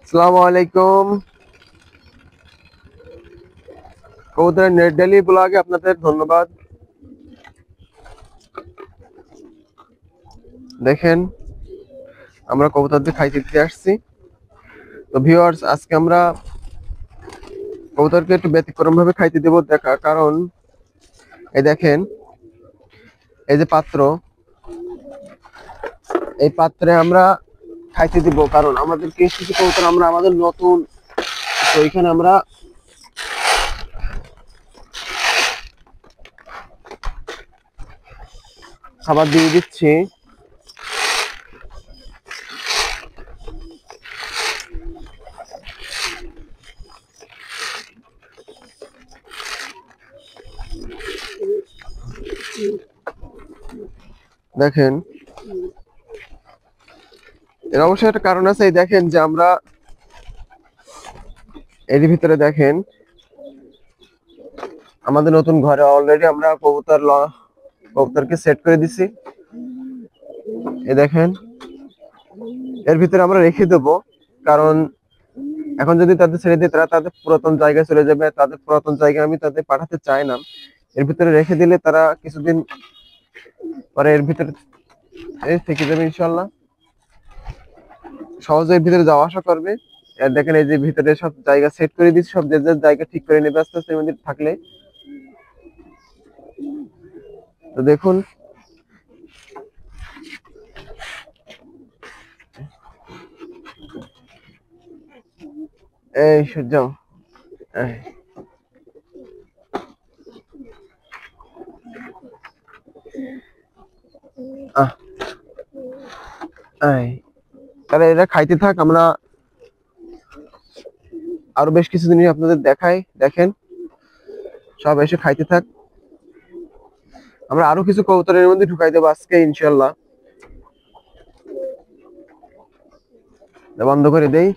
আসসালামু আলাইকুম। কবুতরের নেট ডেইলি ব্লগে আপনাদের ধন্যবাদ। দেখেন আমরা কবুতরদের খাইতে দিতে আসছি। তো ভিউয়ার্স, আজকে আমরা কবুতরকে একটু ব্যতিক্রম ভাবে খাইতে দেবো। কারণ এই দেখেন, এই যে পাত্র, এই পাত্রে আমরা খাইতে দিব। কারণ আমাদের কিছু কিছু কবুতর আমরা আমাদের নতুন, তো এখানে আমরা খাবার দিয়ে দিচ্ছি। দেখেন, এর অবশ্যই একটা কারণ আছে। এই দেখেন যে আমরা এর ভিতরে দেখেন আমাদের নতুন ঘরে অলরেডি আমরা কবুতরকে সেট করে দিছি। এই দেখেন, এর ভিতরে আমরা রেখে দেবো। কারণ এখন যদি তাদের ছেড়ে দিই, তারা তাদের পুরাতন জায়গায় চলে যাবে। তাদের পুরাতন জায়গায় আমি তাদের পাঠাতে চাই না। এর ভিতরে রেখে দিলে তারা কিছুদিন পরে এর ভিতরে থেকে যাবে ইনশাল্লাহ, সহজে এর ভিতরে যাওয়া আসা করবে। আর দেখেন, এই যে ভিতরে সব জায়গা সেট করে দিচ্ছি, সব যে যার জায়গা ঠিক করে নেবে আস্তে আস্তে এর মধ্যে থাকলে। তো দেখুন, এই সূর্য, এই আহ এই তাহলে এরা খাইতে থাক, আমরা আরো বেশ কিছু জিনিস আপনাদের দেখাই। দেখেন, সব এসে খাইতে থাক। আমরা আরো কিছু কবুতরের মধ্যে ঢুকাই দেবো আজকে ইনশাল্লাহ। বন্ধ করে দেই,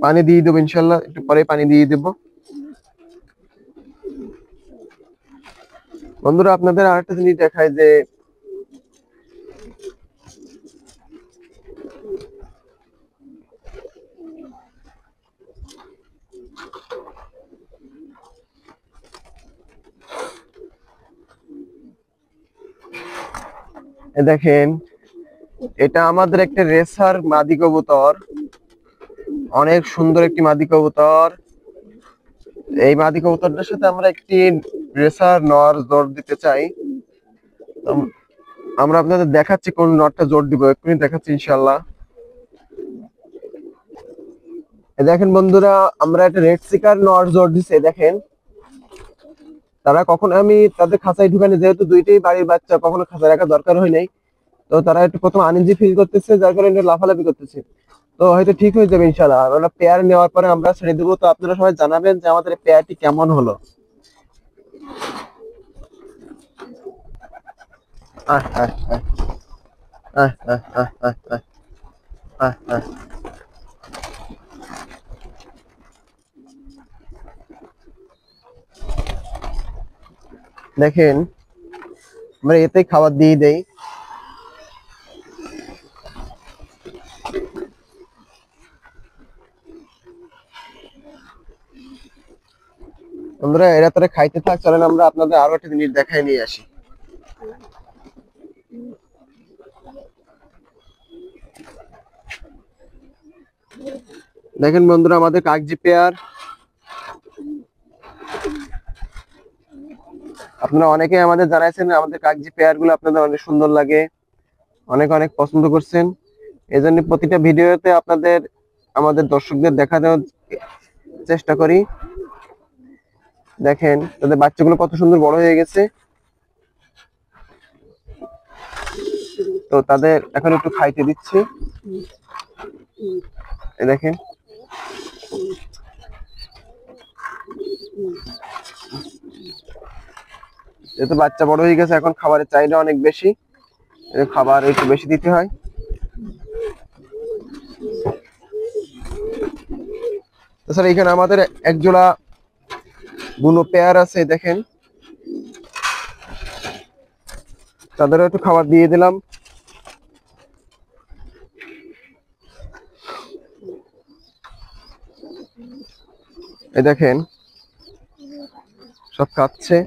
পানি দিয়ে দেবো ইনশাল্লাহ, একটু পরে পানি দিয়ে দেবো। বন্ধুরা, আপনাদের আরেকটা জিনিস দেখায় যে দেখেন, এটা আমাদের একটা রেসার মাদি কবুতর, অনেক সুন্দর একটি মাদি কবুতর। এই মাদি কবুতরটার সাথে আমরা একটি রেসার নর জোর দিতে চাই। তো আমরা আপনাদের দেখাচ্ছি কোন নটটা জোর দিব, এক্ষুনি দেখাচ্ছি ইনশাল্লাহ। দেখেন বন্ধুরা, আমরা একটা রেড সিকার নর জোর দিচ্ছি। দেখেন, তারা কখন আমি তাদের খাঁচায় ঢুকানি, যেহেতু দুইটাই বাড়ির বাচ্চা, কখনো খাঁচায় রাখার দরকার হয় নাই। তো তারা একটু প্রথম আনইজি ফিল করতেছে, যার কারণে একটু লাফালাফি করতেছে। তো হয়তো ঠিক হয়ে যাবে ইনশাল্লাহ। আর ওরা পেয়ার নেওয়ার পরে আমরা ছেড়ে দেবো। তো আপনারা সবাই জানাবেন যে আমাদের পেয়ারটি কেমন হলো। আহ আহ আহ আহ আহ আহ আহ আহ আহ। দেখেন, আমরা এতেই খাবার দিয়ে দেই। বন্ধুরা, এরা তোরা খাইতে থাক, চলেন আমরা আপনাদের আরো একটা জিনিস দেখাই নিয়ে আসি। দেখেন বন্ধুরা, আমাদের কাগজি পেয়ার, আপনারা অনেকে আমাদের জানাইছেন আমাদের কাগজি পেয়ার গুলো আপনাদের অনেক সুন্দর লাগে, অনেক অনেক পছন্দ করছেন। এই জন্য প্রতিটা ভিডিওতে আপনাদের আমাদের দর্শকদের দেখা দেওয়ার চেষ্টা করি। দেখেন, তাদের বাচ্চাগুলো কত সুন্দর বড় হয়ে গেছে। তো তাদের এখন একটু খাইতে দিচ্ছি। দেখেন, যেহেতু বাচ্চা বড় হয়ে গেছে, এখন খাবারের চাহিদা অনেক বেশি, খাবার একটু বেশি দিতে হয়। তাছাড়া এখানে আমাদের এক জোড়া বুনো পেয়ার আছে। দেখেন, তাদেরও একটু খাবার দিয়ে দিলাম। এই দেখেন সব খাচ্ছে।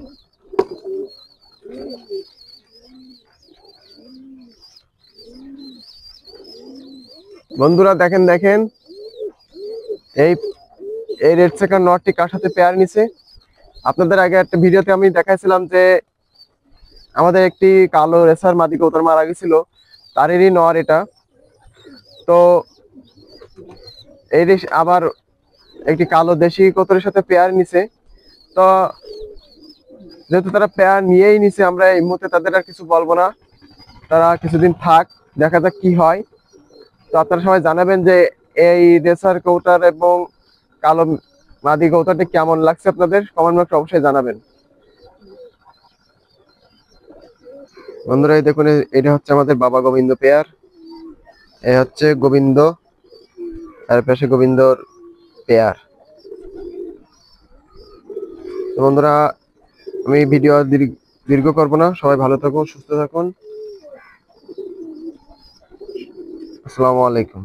বন্ধুরা দেখেন দেখেন এই এই রেড চেকার নটটি কার সাথে পেয়ার নিছে। আপনাদের আগে একটা ভিডিওতে আমি দেখাইছিলাম যে আমাদের একটি কালো রেসার মাদি কবুতর মারা গেছিল, তারেরই নর এটা। তো এই আবার একটি কালো দেশি কবুতরের সাথে পেয়ার নিছে। তো যেহেতু তারা পেয়ার নিয়েই নিছে, আমরা এই মুহূর্তে তাদের আর কিছু বলবো না, তারা কিছুদিন থাক, দেখা যাক কি হয়। তো আপনারা সবাই জানাবেন যে এই রেসার কবুতর এবং কালো মাদি কবুতরটি কেমন লাগছে, আপনাদের কমেন্ট বক্সে অবশ্যই জানাবেন। বন্ধুরা এই দেখুন, এটা হচ্ছে আমাদের বাবা গোবিন্দ পেয়ার, এই হচ্ছে গোবিন্দ, আর পাশে গোবিন্দর পেয়ার। তো বন্ধুরা আমি ভিডিও দীর্ঘ করবো না, সবাই ভালো থাকুন, সুস্থ থাকুন। আসসালামু আলাইকুম।